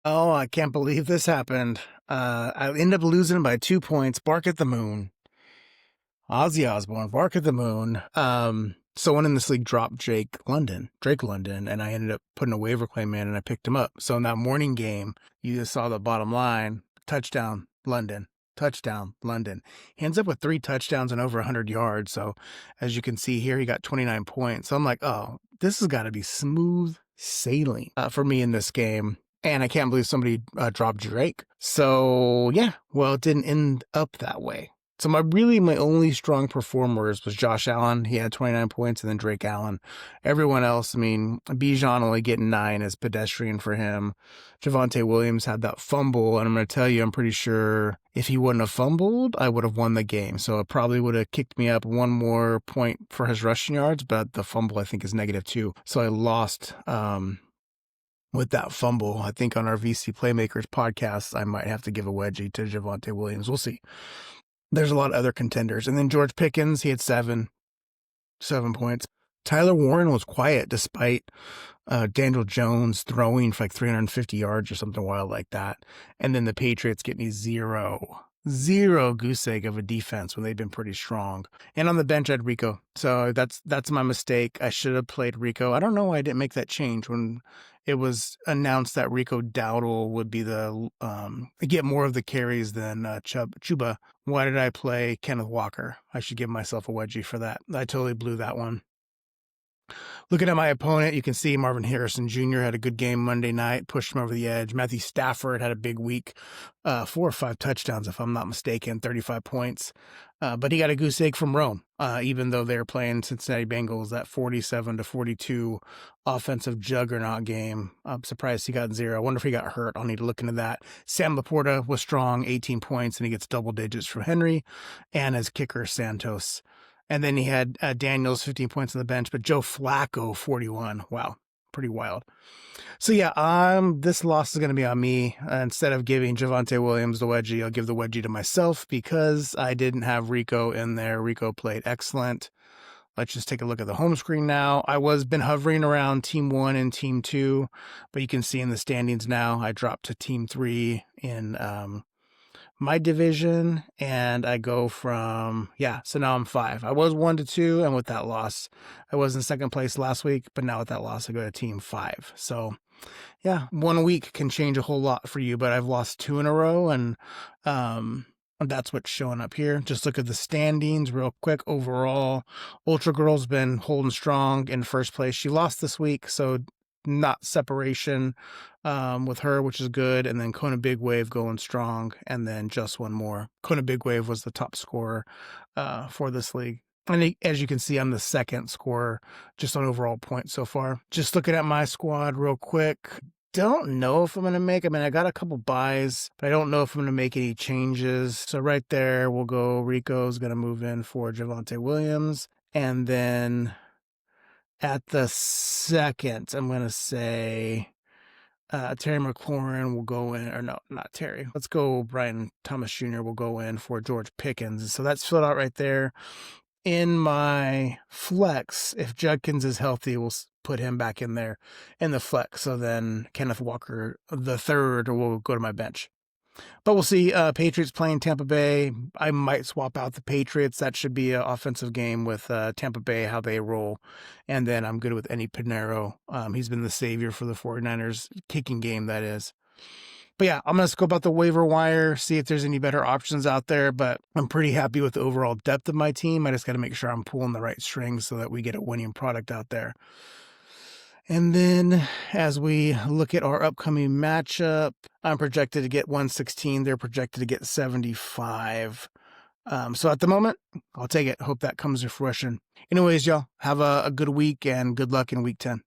Oh, I can't believe this happened. I ended up losing by 2 points. Bark at the Moon. Ozzy Osbourne, Bark at the Moon. Someone in this league dropped Drake London, and I ended up putting a waiver claim in, and I picked him up. So in that morning game, you just saw the bottom line: touchdown, London. Touchdown, London. He ends up with 3 touchdowns and over 100 yards. So as you can see here, he got 29 points. So I'm like, oh, this has got to be smooth sailing for me in this game. And I can't believe somebody dropped Drake. So yeah, well, it didn't end up that way. So my only strong performers was Josh Allen. He had 29 points, and then Drake Allen. Everyone else, I mean, Bijan only getting 9 is pedestrian for him. Javonte Williams had that fumble, and I'm going to tell you, I'm pretty sure if he wouldn't have fumbled, I would have won the game. So it probably would have kicked me up 1 more point for his rushing yards, but the fumble I think is -2. So I lost with that fumble. I think on our VC Playmakers podcast, I might have to give a wedgie to Javonte Williams. We'll see. There's a lot of other contenders. And then George Pickens, he had 7 points. Tyler Warren was quiet despite Daniel Jones throwing for like 350 yards or something wild like that. And then the Patriots get me zero goose egg of a defense when they've been pretty strong. And on the bench, I had Rico. So that's my mistake. I should have played Rico. I don't know why I didn't make that change when it was announced that Rico Dowdle would be the get more of the carries than Chuba. Why did I play Kenneth Walker? I should give myself a wedgie for that. I totally blew that one. Looking at my opponent, you can see Marvin Harrison Jr. had a good game Monday night, pushed him over the edge. Matthew Stafford had a big week, 4 or 5 touchdowns, if I'm not mistaken, 35 points. But he got a goose egg from Rome, even though they're playing Cincinnati Bengals, that 47-42 offensive juggernaut game. I'm surprised he got 0. I wonder if he got hurt. I'll need to look into that. Sam Laporta was strong, 18 points, and he gets double digits from Henry, and his kicker, Santos. And then he had Daniels, 15 points on the bench, but Joe Flacco, 41. Wow, pretty wild. So yeah, this loss is going to be on me. Instead of giving Javonte Williams the wedgie, I'll give the wedgie to myself because I didn't have Rico in there. Rico played excellent. Let's just take a look at the home screen now. I was been hovering around Team 1 and Team 2, but you can see in the standings now, I dropped to Team 3 in my division, and I go from, so now I'm 5. I was 1-2, and with that loss, I was in second place last week, but now with that loss, I go to Team 5. So, 1 week can change a whole lot for you, but I've lost 2 in a row, and that's what's showing up here. Just look at the standings real quick. Overall, Ultra Girl's been holding strong in first place. She lost this week, so not separation with her, which is good. And then Kona Big Wave going strong, and then just one more. Kona Big Wave was the top scorer for this league. And as you can see, I'm the second scorer just on overall points so far. Just looking at my squad real quick. Don't know if I'm going to make, I got a couple buys, but I don't know if I'm going to make any changes. So right there, we'll go Rico's going to move in for Javonte Williams. And then at the second, I'm going to say Terry McLaurin will go in, or no, not Terry. Let's go Brian Thomas Jr. will go in for George Pickens. So that's filled out right there. In my flex, if Judkins is healthy, we'll put him back in there in the flex. So then Kenneth Walker, the third, will go to my bench. But we'll see. Patriots playing Tampa Bay. I might swap out the Patriots. That should be an offensive game with Tampa Bay, how they roll. And then I'm good with Eddie Pinero. He's been the savior for the 49ers kicking game, that is. But yeah, I'm going to scope out the waiver wire, see if there's any better options out there. But I'm pretty happy with the overall depth of my team. I just got to make sure I'm pulling the right strings so that we get a winning product out there. And then as we look at our upcoming matchup, I'm projected to get 116. They're projected to get 75. So at the moment, I'll take it. Hope that comes to fruition. Anyways, y'all, have a good week and good luck in week 10.